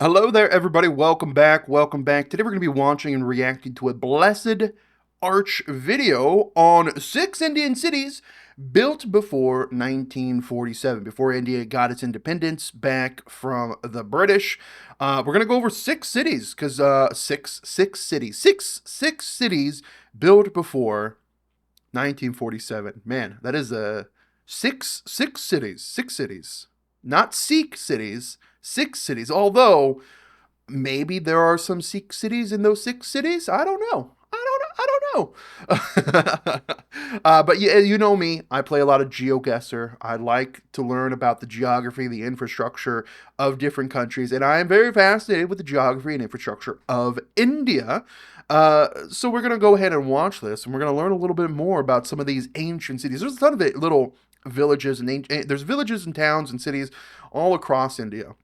Hello there, everybody. Welcome back. Welcome back. Today we're going to be watching and reacting to a Blessed Arch video on 6 Indian cities built before 1947, before India got its independence back from the British. We're going to go over 6 cities because six cities built before 1947. Man, that is six cities, not Sikh cities. 6 cities, although maybe there are some Sikh cities in those 6 cities. I don't know. But yeah, you know me. I play a lot of GeoGuessr. I like to learn about the geography, the infrastructure of different countries, and I am very fascinated with the geography and infrastructure of India. So we're gonna go ahead and watch this, and we're gonna learn a little bit more about some of these ancient cities. There's a ton of little villages and there's villages and towns and cities all across India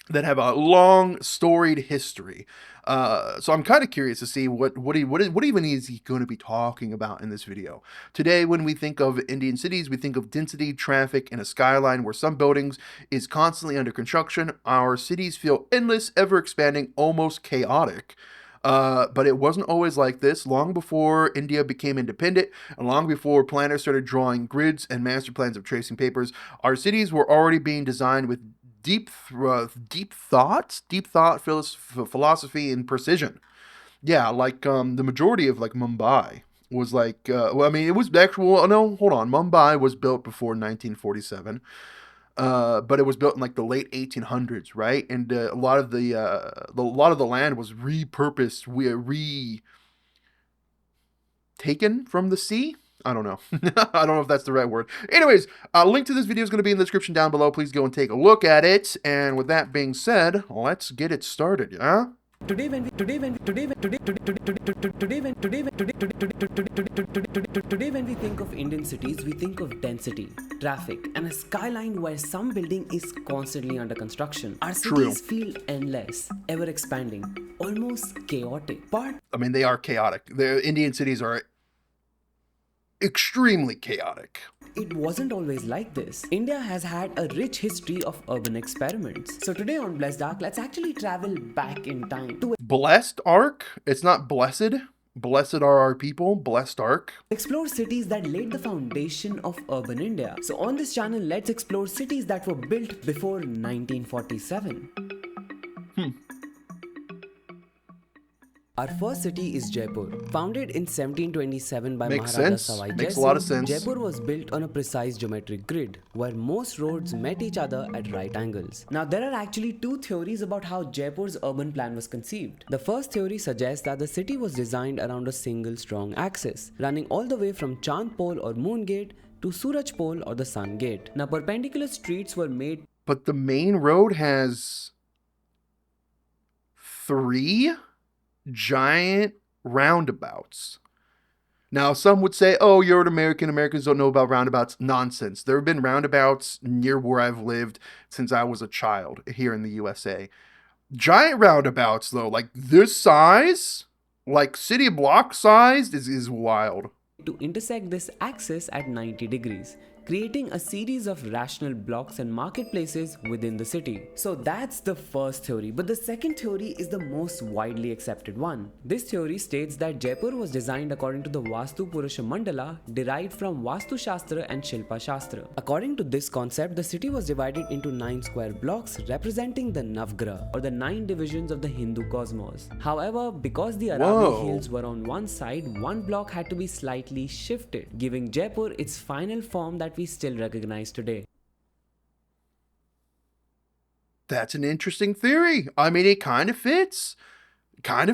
that have a long storied history. So I'm kind of curious to see what even is he going to be talking about in this video. Today, when we think of Indian cities, we think of density, traffic, and a skyline where some buildings is constantly under construction. Our cities feel endless, ever expanding, almost chaotic. But it wasn't always like this. Long before India became independent, and long before planners started drawing grids and master plans of tracing papers, our cities were already being designed with deep thought, philosophy, and precision. Yeah, like the majority of like Mumbai was like, well, I mean, it was actual. No, hold on, Mumbai was built before 1947. But it was built in like the late 1800s, right? And a lot of the land was repurposed, taken from the sea. I don't know. I don't know if that's the right word. Anyways, a link to this video is going to be in the description down below. Please go and take a look at it. And with that being said, let's get it started, yeah? Today when we think of Indian cities, we think of density, traffic, and a skyline where some building is constantly under construction. Our cities feel endless, ever expanding, almost chaotic. But I mean, they are chaotic. The Indian cities are extremely chaotic. It wasn't always like this. India has had a rich history of urban experiments. So today on BlessedArch, let's actually travel back in time to BlessedArch? It's not blessed. Blessed are our people. BlessedArch. Explore cities that laid the foundation of urban India. So on this channel, let's explore cities that were built before 1947. Our first city is Jaipur. Founded in 1727 by Maharaja Sawai Makes a lot of sense. Jaipur was built on a precise geometric grid, where most roads met each other at right angles. Now, there are actually 2 theories about how Jaipur's urban plan was conceived. The first theory suggests that the city was designed around a single strong axis, running all the way from Chand Pole or Moon Gate to Suraj Pole or the Sun Gate. Now, perpendicular streets were made. But the main road has 3 giant roundabouts. Now, some would say, oh, you're an American. Americans don't know about roundabouts. Nonsense. There have been roundabouts near where I've lived since I was a child here in the USA. Giant roundabouts, though, like this size, like city block size, is wild. To intersect this axis at 90 degrees, creating a series of rational blocks and marketplaces within the city. So that's the first theory, but the second theory is the most widely accepted one. This theory states that Jaipur was designed according to the Vastu Purusha Mandala, derived from Vastu Shastra and Shilpa Shastra. According to this concept, the city was divided into 9 square blocks representing the Navgraha, or the 9 divisions of the Hindu cosmos. However, because the Aravalli hills were on one side, one block had to be slightly shifted, giving Jaipur its final form that we still recognize today. That's an interesting theory. I mean, it kind of fits. At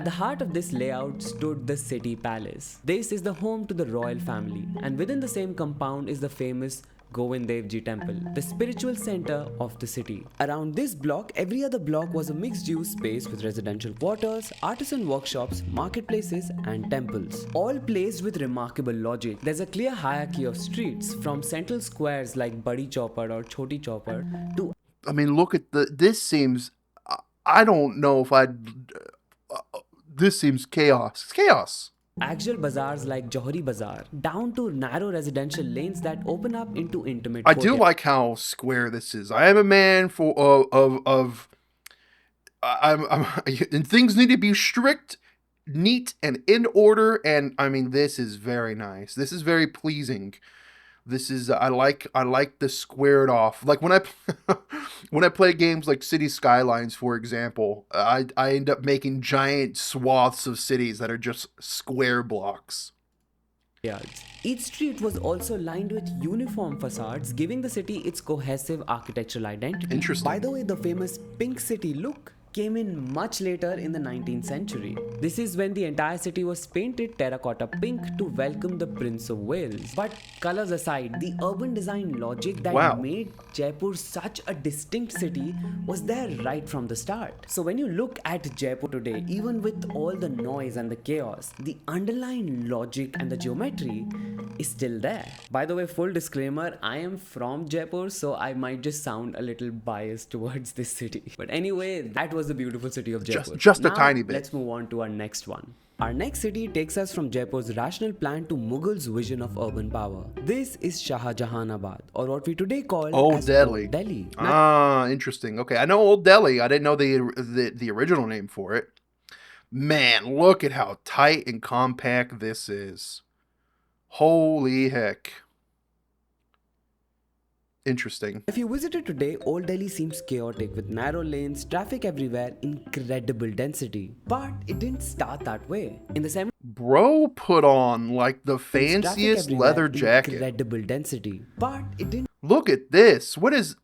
the heart of this layout stood the city palace. This is the home to the royal family, and within the same compound is the famous Govind Dev Ji temple, the spiritual center of the city. Around this block, every other block was a mixed-use space with residential quarters, artisan workshops, marketplaces, and temples, all placed with remarkable logic. There's a clear hierarchy of streets, from central squares like Badi Chaupad or Choti Chaupad to... I mean, look at this seems... I don't know if I'd... this seems chaos. It's chaos. Actual bazaars like Johari Bazaar, down to narrow residential lanes that open up into intimate I do like how square this is. I am a man of and things need to be strict, neat, and in order. And I mean, this is very nice. This is very pleasing. This is I like the squared off. Like when I when I play games like City Skylines, for example, I end up making giant swaths of cities that are just square blocks. yards. Each street was also lined with uniform facades, giving the city its cohesive architectural identity. Interesting. By the way, the famous pink city look came in much later in the 19th century. This is when the entire city was painted terracotta pink to welcome the Prince of Wales. But colors aside, the urban design logic that Wow. made Jaipur such a distinct city was there right from the start. So when you look at Jaipur today, even with all the noise and the chaos, the underlying logic and the geometry is still there. By the way, full disclaimer, I am from Jaipur, so I might just sound a little biased towards this city. But anyway, that was the beautiful city of Jaipur. Just a Now, tiny bit. Let's move on to our next one. Our next city takes us from Jaipur's rational plan to Mughals' vision of urban power. This is Shahjahanabad, or what we today call Old as Delhi. Old Delhi. Ah, interesting. Okay, I know Old Delhi. I didn't know the original name for it. Man, look at how tight and compact this is. Holy heck. Interesting. If you visit it today, Old Delhi seems chaotic with narrow lanes, traffic everywhere, incredible density. But it didn't start that way. In the 70s, Bro put on like the traffic fanciest everywhere, leather jacket. incredible density. But it didn't Look at this. Wait,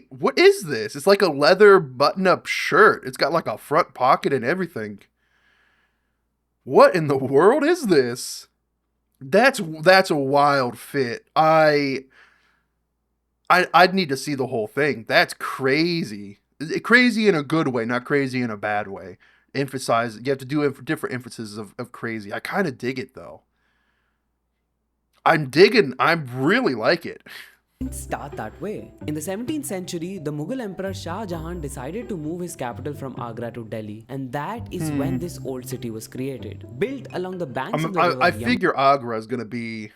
what is this? It's like a leather button-up shirt. It's got like a front pocket and everything. What in the world is this? That's a wild fit. I'd need to see the whole thing. That's crazy. Crazy in a good way, not crazy in a bad way. You have to do different emphases of crazy. I kind of dig it though. I really like it. didn't start that way. In the 17th century, the Mughal Emperor Shah Jahan decided to move his capital from Agra to Delhi, and that is when this old city was created. Built along the banks of the river I figure Agra is going to be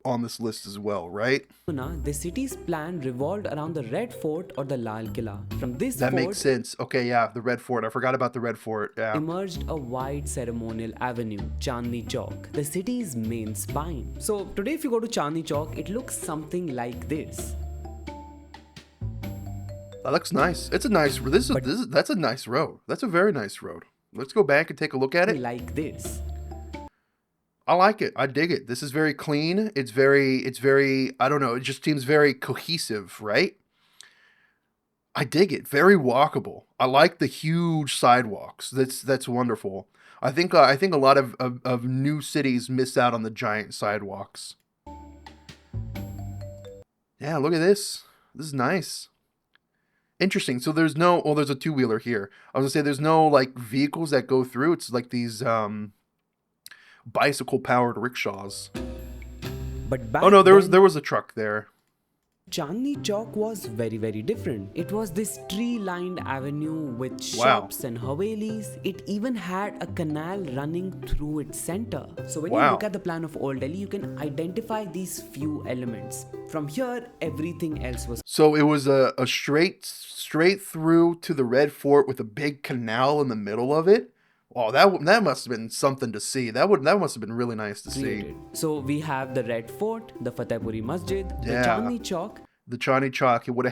on this list as well, right? Yamuna, the city's plan revolved around the Red Fort or the Lal Killa. From this That fort makes sense. Okay, yeah, the Red Fort. I forgot about the Red Fort. Yeah. emerged a wide ceremonial avenue, Chandni Chowk, the city's main spine. So today if you go to Chandni Chowk, it looks something like this. That looks nice. It's a nice. That's a nice road. That's a very nice road. Let's go back and take a look at it. Like this. I like it. I dig it. This is very clean. It's very, I don't know, it just seems very cohesive, right? I dig it. Very walkable. I like the huge sidewalks. That's wonderful. I think a lot of new cities miss out on the giant sidewalks. Yeah, look at this. This is nice. Interesting. So there's a two-wheeler here. I was gonna say there's no like vehicles that go through. It's like these bicycle powered rickshaws. But back Oh no, there then, was a truck there. Chandni Chowk was very, very different. It was this tree-lined avenue with Wow. shops and havelis. It even had a canal running through its center. So when you Wow. look at the plan of Old Delhi, you can identify these few elements. From here, everything else was So it was a straight through to the Red Fort with a big canal in the middle of it. Oh, that must have been something to see. That must have been really nice to see. created. So we have the Red Fort, the Fatehpuri Masjid, the Yeah. Chandni Chowk, The Chandni Chowk, it would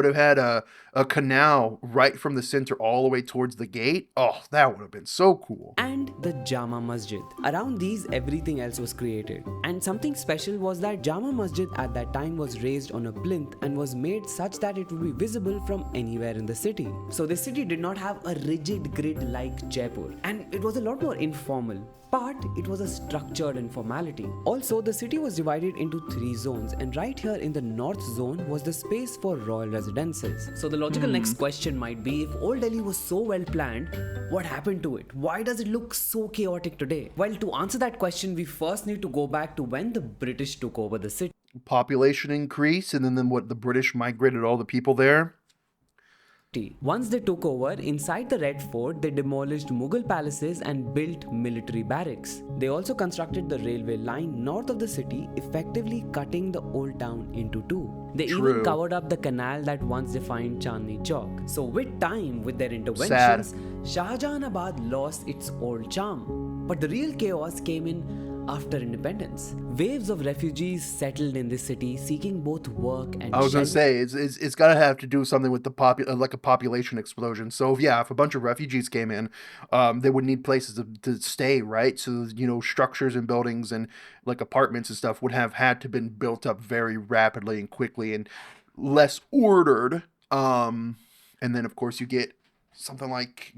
have had a canal right from the center all the way towards the gate. Oh, that would have been so cool. and the Jama Masjid. Around these, everything else was created. And something special was that Jama Masjid at that time was raised on a plinth and was made such that it would be visible from anywhere in the city. So the city did not have a rigid grid like Jaipur, and it was a lot more informal. But it was a structured informality. Also, the city was divided into 3 zones, and right here in the north zone was the space for royal residences. So the logical next question might be, if Old Delhi was so well planned, what happened to it? Why does it look so chaotic today? Well, to answer that question, we first need to go back to when the British took over the city. Population increase, and then what the British migrated all the people there. Once they took over, inside the Red Fort, they demolished Mughal palaces and built military barracks. They also constructed the railway line north of the city, effectively cutting the old town into two. They even True. covered up the canal that once defined Chandni Chowk. So, with time, with their Sad. interventions, Shahjahanabad lost its old charm. But the real chaos came in after independence. Waves of refugees settled in this city seeking both work and I was gonna shelter. say it's gotta have to do something with the like a population explosion. So yeah, if a bunch of refugees came in, they would need places to stay, right? So structures and buildings and like apartments and stuff would have had to been built up very rapidly and quickly and less ordered. And then of course you get something like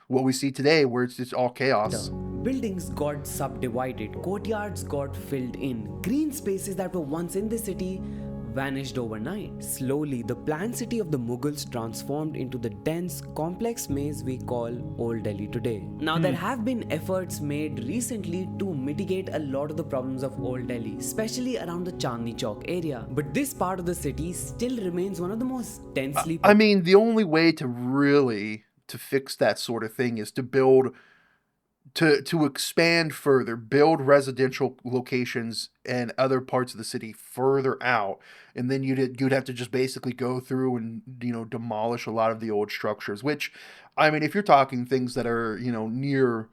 what we see today, where it's just all chaos. Buildings got subdivided, courtyards got filled in, green spaces that were once in the city vanished overnight. Slowly, the planned city of the Mughals transformed into the dense, complex maze we call Old Delhi today. Now, there have been efforts made recently to mitigate a lot of the problems of Old Delhi, especially around the Chandni Chowk area. But this part of the city still remains one of the most densely I mean, the only way to really to fix that sort of thing is to build to expand further, build residential locations and other parts of the city further out, and then you'd have to just basically go through and demolish a lot of the old structures. Which, I mean, if you're talking things that are near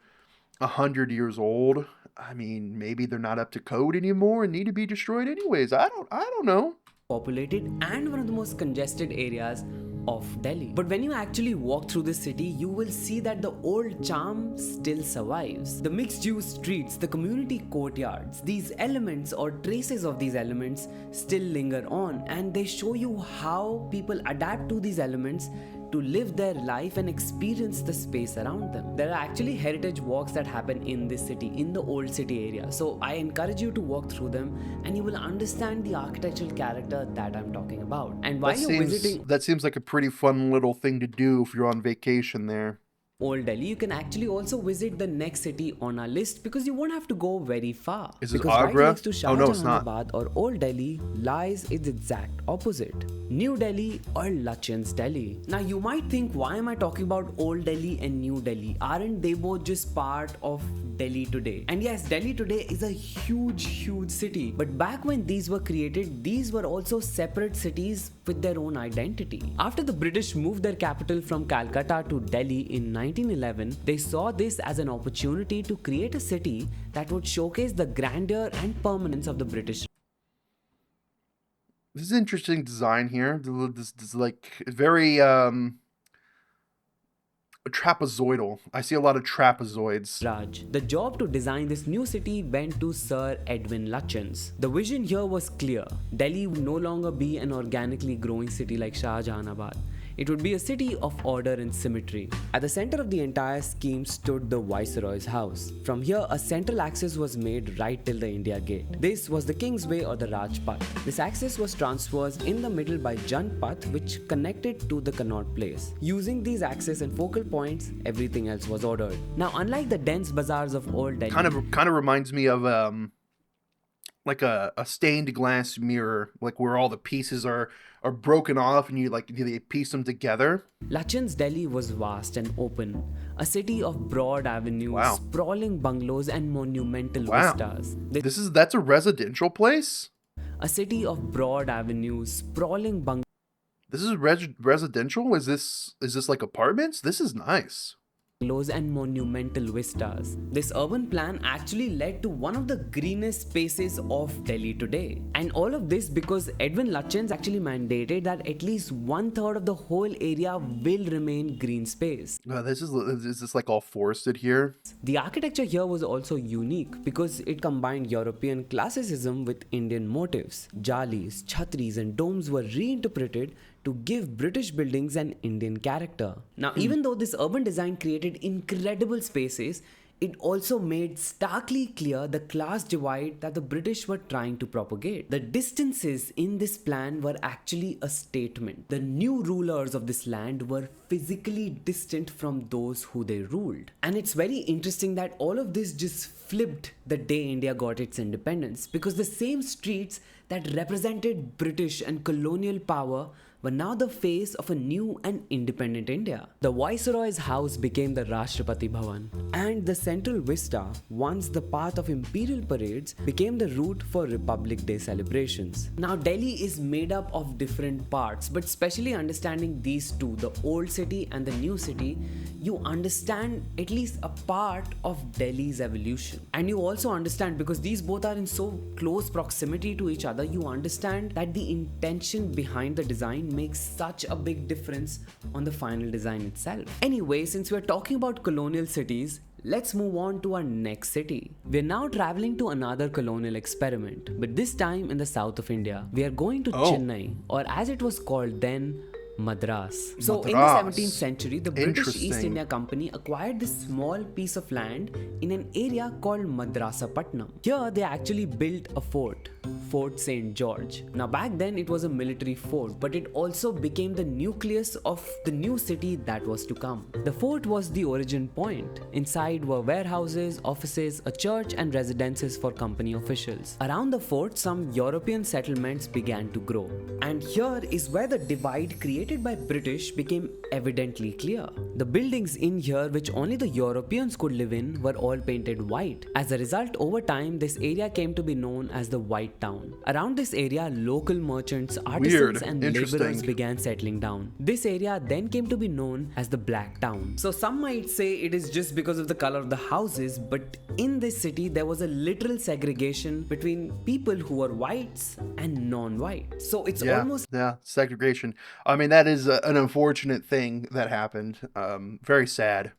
100 years old, I mean, maybe they're not up to code anymore and need to be destroyed anyways. I don't know. populated and one of the most congested areas of Delhi. But when you actually walk through the city, you will see that the old charm still survives. The mixed use streets, the community courtyards, these elements or traces of these elements still linger on, and they show you how people adapt to these elements to live their life and experience the space around them. There are actually heritage walks that happen in this city, in the old city area. So I encourage you to walk through them and you will understand the architectural character that I'm talking about. And while you're visiting That seems like a pretty fun little thing to do if you're on vacation there. Old Delhi, you can actually also visit the next city on our list because you won't have to go very far. Is this Because right Agra? next to Oh, no, it's not. Shahjahanabad or Old Delhi lies its exact opposite. New Delhi or Lachin's Delhi. Now you might think, why am I talking about Old Delhi and New Delhi? Aren't they both just part of Delhi today? And yes, Delhi today is a huge city. But back when these were created, these were also separate cities with their own identity. After the British moved their capital from Calcutta to Delhi in 1911, they saw this as an opportunity to create a city that would showcase the grandeur and permanence of the British. This is interesting design here. This is like very trapezoidal. I see a lot of trapezoids. Raj. The job to design this new city went to Sir Edwin Lutyens. The vision here was clear. Delhi would no longer be an organically growing city like Shahjahanabad. It would be a city of order and symmetry. At the center of the entire scheme stood the Viceroy's house. From here, a central axis was made right till the India Gate. This was the Kingsway or the Rajpath. This axis was transversed in the middle by Janpath, which connected to the Connaught Place. Using these axes and focal points, everything else was ordered. Now, unlike the dense bazaars of Old Delhi, Kind of reminds me of like a stained glass mirror, like where all the pieces are broken off and you piece them together. Lutyens' Delhi was vast and open, a city of broad avenues, Wow. sprawling bungalows and monumental Wow. vistas. That's a residential place? A city of broad avenues, sprawling This is residential? Is this like apartments? This is nice. bungalows and monumental vistas. This urban plan actually led to one of the greenest spaces of Delhi today. And all of this because Edwin Lutyens actually mandated that at least 1/3 of the whole area will remain green space. Is this like all forested here? The architecture here was also unique because it combined European classicism with Indian motifs. Jalis, chhatris, and domes were reinterpreted to give British buildings an Indian character. Now, even though this urban design created incredible spaces, it also made starkly clear the class divide that the British were trying to propagate. The distances in this plan were actually a statement. The new rulers of this land were physically distant from those who they ruled. And it's very interesting that all of this just flipped the day India got its independence, because the same streets that represented British and colonial power were now the face of a new and independent India. The Viceroy's house became the Rashtrapati Bhavan, and the central vista, once the path of imperial parades, became the route for Republic Day celebrations. Now, Delhi is made up of different parts, but especially understanding these two, the old city and the new city, you understand at least a part of Delhi's evolution. And you also understand, because these both are in so close proximity to each other, you understand that the intention behind the design makes such a big difference on the final design itself. Anyway, since we're talking about colonial cities, let's move on to our next city. We're now traveling to another colonial experiment, but this time in the south of India. We are going to Chennai, or as it was called then, Madras. So in the 17th century, the British East India Company acquired this small piece of land in an area called Madrasapatnam. Here they actually built a fort, Fort St. George. Now back then it was a military fort, but it also became the nucleus of the new city that was to come. The fort was the origin point. Inside were warehouses, offices, a church and residences for company officials. Around the fort, some European settlements began to grow. And here is where the divide created by British became evidently clear. The buildings in here, which only the Europeans could live in, were all painted white. As a result, over time, this area came to be known as the White Town. Around this area, local merchants, artisans and laborers began settling down. This area then came to be known as the Black Town. So some might say it is just because of the color of the houses, but in this city, there was a literal segregation between people who were whites and non-white. So it's almost... Yeah, segregation. I mean, that is an unfortunate thing that happened. Very sad.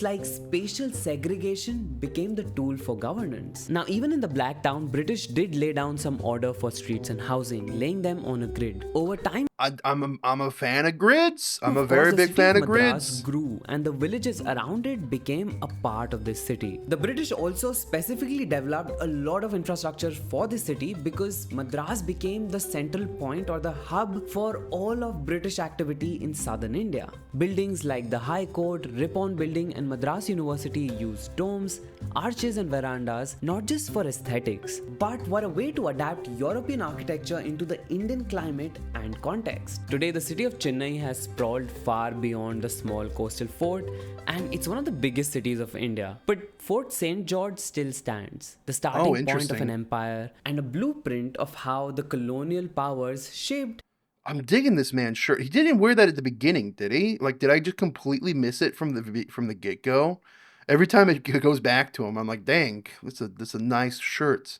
Like spatial segregation became the tool for governance. Now, even in the Black Town, British did lay down some order for streets and housing, laying them on a grid. Over time, I'm a fan of grids. I'm a very big fan of grids. Grew, and the villages around it became a part of this city. The British also specifically developed a lot of infrastructure for this city because Madras became the central point or the hub for all of British activity in southern India. Buildings like the High Court, Ripon Building and Madras University used domes, arches and verandas not just for aesthetics, but were a way to adapt European architecture into the Indian climate and context. Today, the city of Chennai has sprawled far beyond the small coastal fort, and it's one of the biggest cities of India. But Fort St. George still stands, the starting point of an empire and a blueprint of how the colonial powers shaped. I'm digging this man's shirt. He didn't wear that at the beginning, did he? Like, did I just completely miss it from the get-go? Every time it goes back to him, I'm like, dang, this is a nice shirt.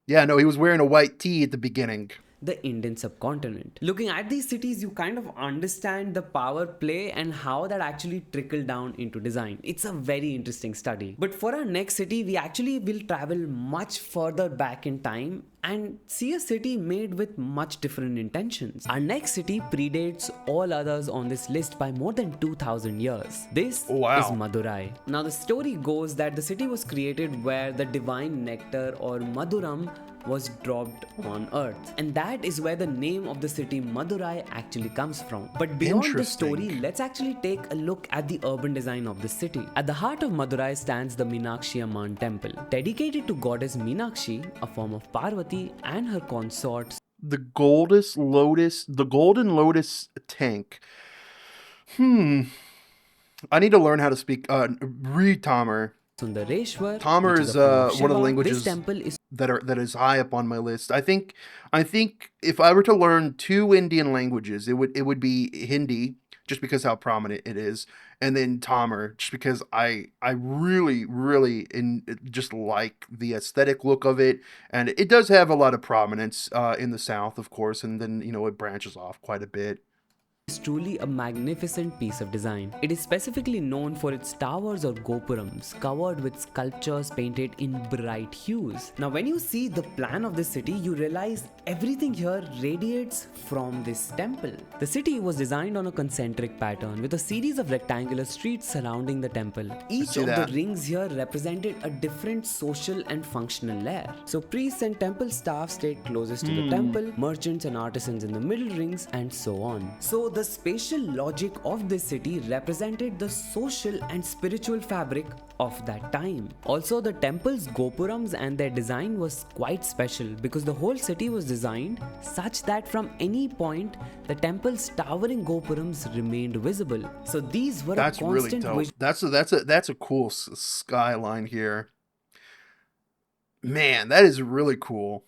Yeah, no, he was wearing a white tee at the beginning. The Indian subcontinent. Looking at these cities, you kind of understand the power play and how that actually trickled down into design. It's a very interesting study. But for our next city, we actually will travel much further back in time and see a city made with much different intentions. Our next city predates all others on this list by more than 2000 years. This is Madurai. Now the story goes that the city was created where the divine nectar or Maduram was dropped on earth, and that is where the name of the city Madurai actually comes from. But beyond the story, let's actually take a look at the urban design of the city. At the heart of Madurai stands the Meenakshi Amman temple, dedicated to goddess Meenakshi, a form of Parvati, and her consorts. The golden lotus tank. I need to learn how to speak. Read Tamar. Sundareshwar. Tamar is one of the languages that is high up on my list. I think if I were to learn 2 Indian languages, it would be Hindi, just because how prominent it is, and then Tamar, just because I really just like the aesthetic look of it, and it does have a lot of prominence in the south, of course, and then it branches off quite a bit. Is truly a magnificent piece of design. It is specifically known for its towers or gopurams covered with sculptures painted in bright hues. Now when you see the plan of this city, you realize everything here radiates from this temple. The city was designed on a concentric pattern with a series of rectangular streets surrounding the temple. Each of the rings here represented a different social and functional layer. So priests and temple staff stayed closest to the temple, merchants and artisans in the middle rings, and so on. So the spatial logic of this city represented the social and spiritual fabric of that time. Also, the temple's gopurams and their design was quite special because the whole city was designed such that from any point the temple's towering gopurams remained visible. So these were That's a really constant dope. That's a cool skyline here. Man, that is really cool.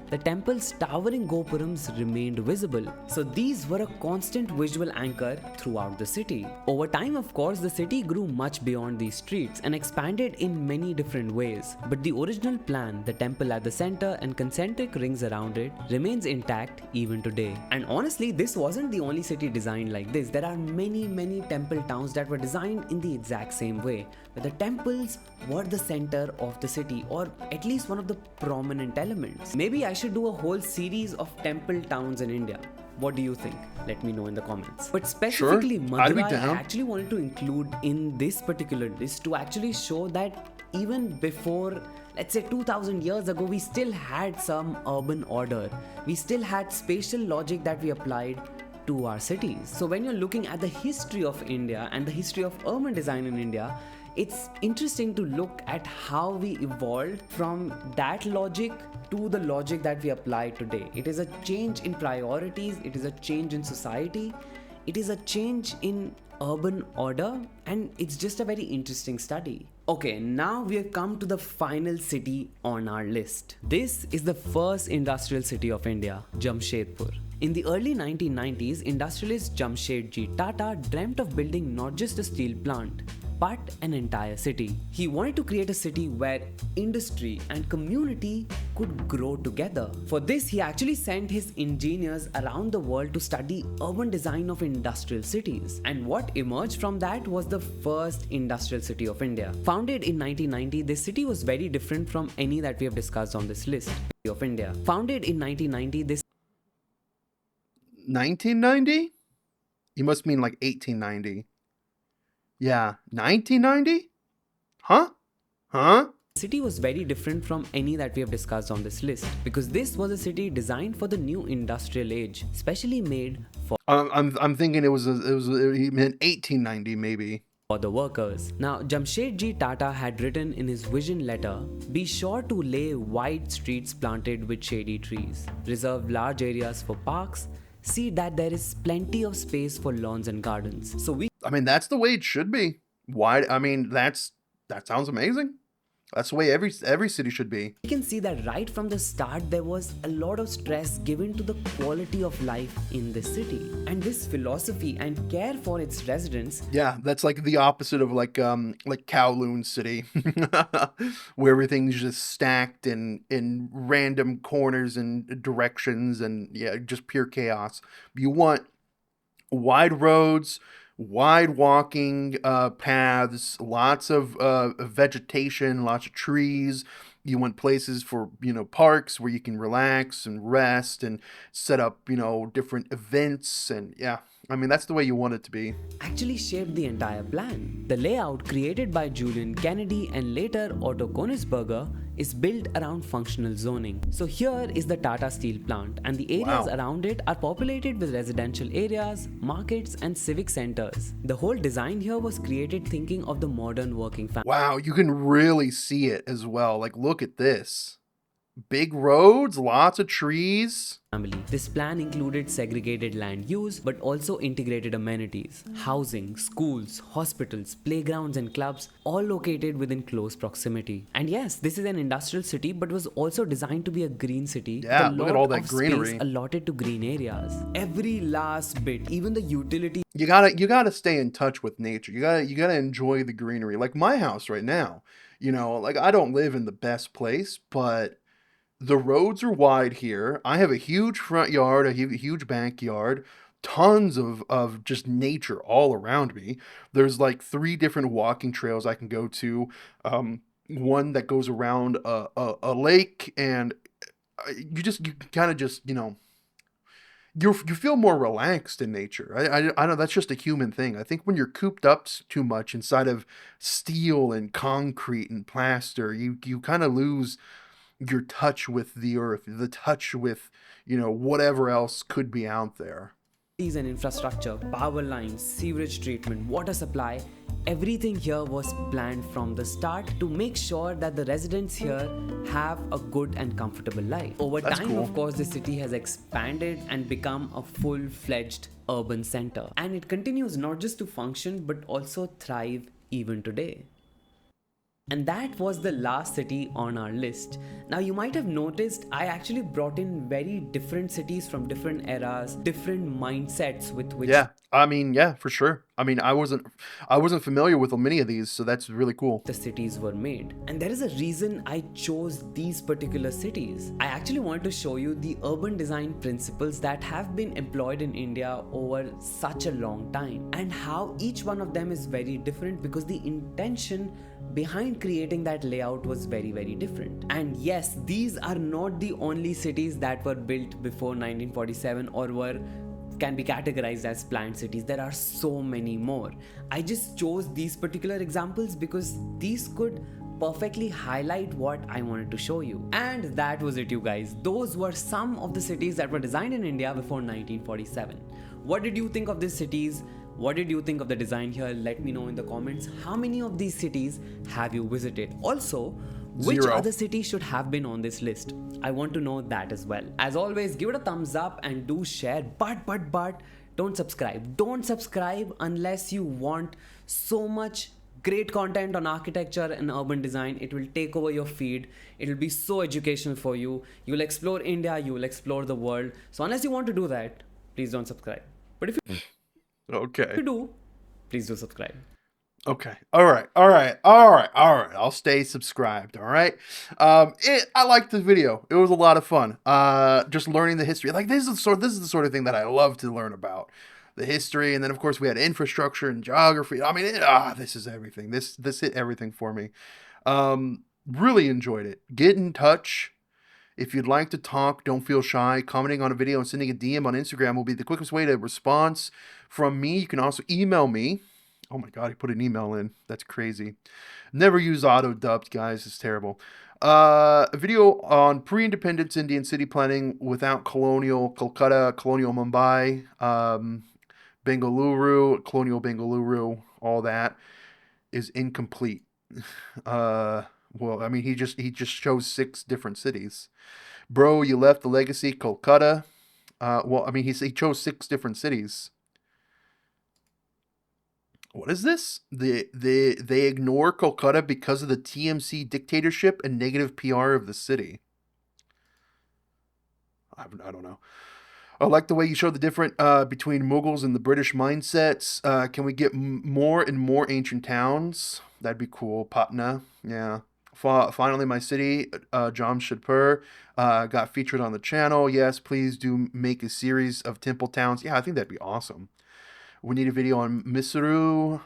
the temple's towering gopurams remained visible, so these were a constant visual anchor throughout the city. Over time, of course, the city grew much beyond these streets and expanded in many different ways. But the original plan, the temple at the center and concentric rings around it, remains intact even today. And honestly, this wasn't the only city designed like this. There are many temple towns that were designed in the exact same way, where the temples were the center of the city, or at least one of the prominent elements. Maybe I should do a whole series of temple towns in India. What do you think? Let me know in the comments. But specifically Madurai, I actually wanted to include in this particular list to actually show that even before, let's say 2000 years ago, we still had some urban order. We still had spatial logic that we applied to our cities. So when you're looking at the history of India and the history of urban design in India, it's interesting to look at how we evolved from that logic to the logic that we apply today. It is a change in priorities, it is a change in society, it is a change in urban order, and it's just a very interesting study. Okay, now we have come to the final city on our list. This is the first industrial city of India, Jamshedpur. In the early 1990s, industrialist Jamshedji Tata dreamt of building not just a steel plant, but an entire city. He wanted to create a city where industry and community could grow together. For this, he actually sent his engineers around the world to study urban design of industrial cities. And what emerged from that was the first industrial city of India. Founded in 1990, this city was very different from any that we have discussed on this list of India. Founded in 1990, this 1990? You must mean like 1890. Yeah, 1990? Huh? city was very different from any that we have discussed on this list because this was a city designed for the new industrial age, specially made I'm thinking it he meant 1890 maybe. For the workers. Now, Jamshedji Tata had written in his vision letter, "Be sure to lay wide streets planted with shady trees, reserve large areas for parks, see that there is plenty of space for lawns and gardens." So I mean, that's the way it should be. Why? I mean, that sounds amazing. That's the way every city should be. we can see that right from the start there was a lot of stress given to the quality of life in this city. And this philosophy and care for its residents, Yeah, that's like the opposite of like Kowloon City, where everything's just stacked in random corners and directions, and yeah, just pure chaos. You want wide roads, wide walking paths, lots of vegetation, lots of trees. You want places for, parks where you can relax and rest and set up, different events. And yeah, I mean, that's the way you want it to be. actually shaped the entire plan. The layout created by Julian Kennedy and later Otto Königsberger is built around functional zoning. So here is the Tata Steel plant, and the areas Wow. around it are populated with residential areas, markets, and civic centers. The whole design here was created thinking of the modern working Wow, you can really see it as well. Like, look at this. Big roads, lots of trees. family. This plan included segregated land use but also integrated amenities, housing, schools, hospitals, playgrounds, and clubs, all located within close proximity. And yes, this is an industrial city but was also designed to be a green city. Yeah, with a look at lot all that of greenery. space allotted to green areas. Every last bit, even the utility You gotta stay in touch with nature. You gotta enjoy the greenery. Like my house right now. Like I don't live in the best place, but the roads are wide here. I have a huge front yard, a huge backyard, tons of just nature all around me. There's like 3 different walking trails I can go to. One that goes around a lake, and you kind of just, you feel more relaxed in nature. I know that's just a human thing. I think when you're cooped up too much inside of steel and concrete and plaster, you kind of lose your touch with the earth, the touch with, whatever else could be out there. and infrastructure, power lines, sewage treatment, water supply, everything here was planned from the start to make sure that the residents here have a good and comfortable life. Over That's time, cool. of course, the city has expanded and become a full-fledged urban center. And it continues not just to function but also thrive even today. And that was the last city on our list. Now, you might have noticed I actually brought in very different cities from different eras, different mindsets with which Yeah. I mean, yeah, for sure. I mean, I wasn't familiar with many of these, so that's really cool. the cities were made. And there is a reason I chose these particular cities. I actually want to show you the urban design principles that have been employed in India over such a long time and how each one of them is very different because the intention behind creating that layout was very, very different. And yes, these are not the only cities that were built before 1947 or can be categorized as planned cities. There are so many more. I just chose these particular examples because these could perfectly highlight what I wanted to show you. And that was it, you guys. Those were some of the cities that were designed in India before 1947. What did you think of these cities? What did you think of the design here? Let me know in the comments. How many of these cities have you visited? Also, which 0. other city should have been on this list? I want to know that as well. As always, give it a thumbs up and do share. But don't subscribe. Don't subscribe unless you want so much great content on architecture and urban design. It will take over your feed. It will be so educational for you. You will explore India. You will explore the world. So unless you want to do that, please don't subscribe. But if Okay. you do, please do subscribe. Okay. All right. I'll stay subscribed. All right. I liked the video. It was a lot of fun. Just learning the history. Like this is the sort of thing that I love to learn about. The history, and then of course we had infrastructure and geography. I mean, this is everything. This hit everything for me. Really enjoyed it. Get in touch. If you'd like to talk, don't feel shy. Commenting on a video and sending a DM on Instagram will be the quickest way to response from me. You can also email me. Oh my god, he put an email in. That's crazy. Never use auto-dubbed, guys. It's terrible. A video on pre-independence Indian city planning without colonial Kolkata, colonial Mumbai, colonial Bengaluru, all that is incomplete. Well, I mean, he just shows 6 different cities. Bro, you left the legacy Kolkata. Well, I mean, he chose 6 different cities. What is this? They ignore Kolkata because of the TMC dictatorship and negative PR of the city. I don't know. I like the way you showed the difference between Mughals and the British mindsets. Can we get more and more ancient towns? That'd be cool. Patna, yeah. Finally, my city, Jamshedpur, got featured on the channel. Yes, please do make a series of temple towns. Yeah, I think that'd be awesome. We need a video on Mysuru.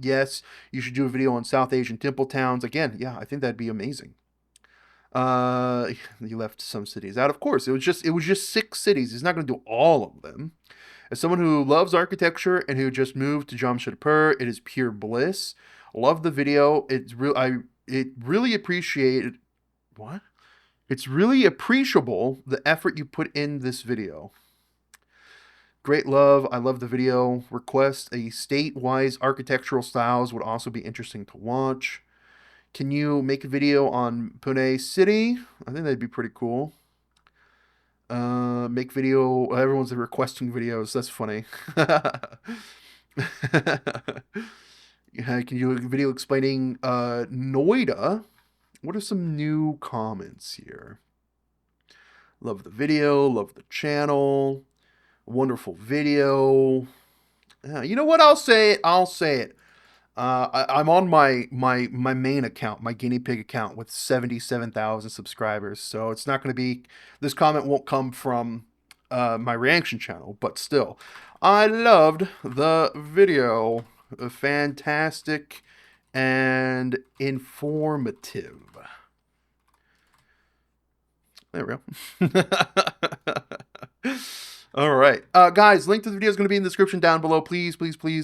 Yes, you should do a video on South Asian temple towns. Again, yeah, I think that'd be amazing. You left some cities out. Of course, it was just 6 cities. He's not going to do all of them. As someone who loves architecture and who just moved to Jamshedpur, it is pure bliss. Love the video. It's really appreciated. What? It's really appreciable the effort you put in this video. Great love. I love the video. Request a state-wise architectural styles would also be interesting to watch. Can you make a video on Pune City? I think that'd be pretty cool. Make video. Everyone's requesting videos. That's funny. Yeah, can you do a video explaining Noida? What are some new comments here? Love the video. Love the channel. Wonderful video. You know what? I'll say it. I'm on my main account, my guinea pig account, with 77,000 subscribers. So it's not going to be. This comment won't come from my reaction channel, but still, I loved the video. Fantastic and informative. There we go. All right. Guys, link to the video is going to be in the description down below. Please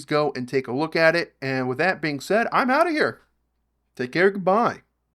go and take a look at it. And with that being said, I'm out of here. Take care. Goodbye.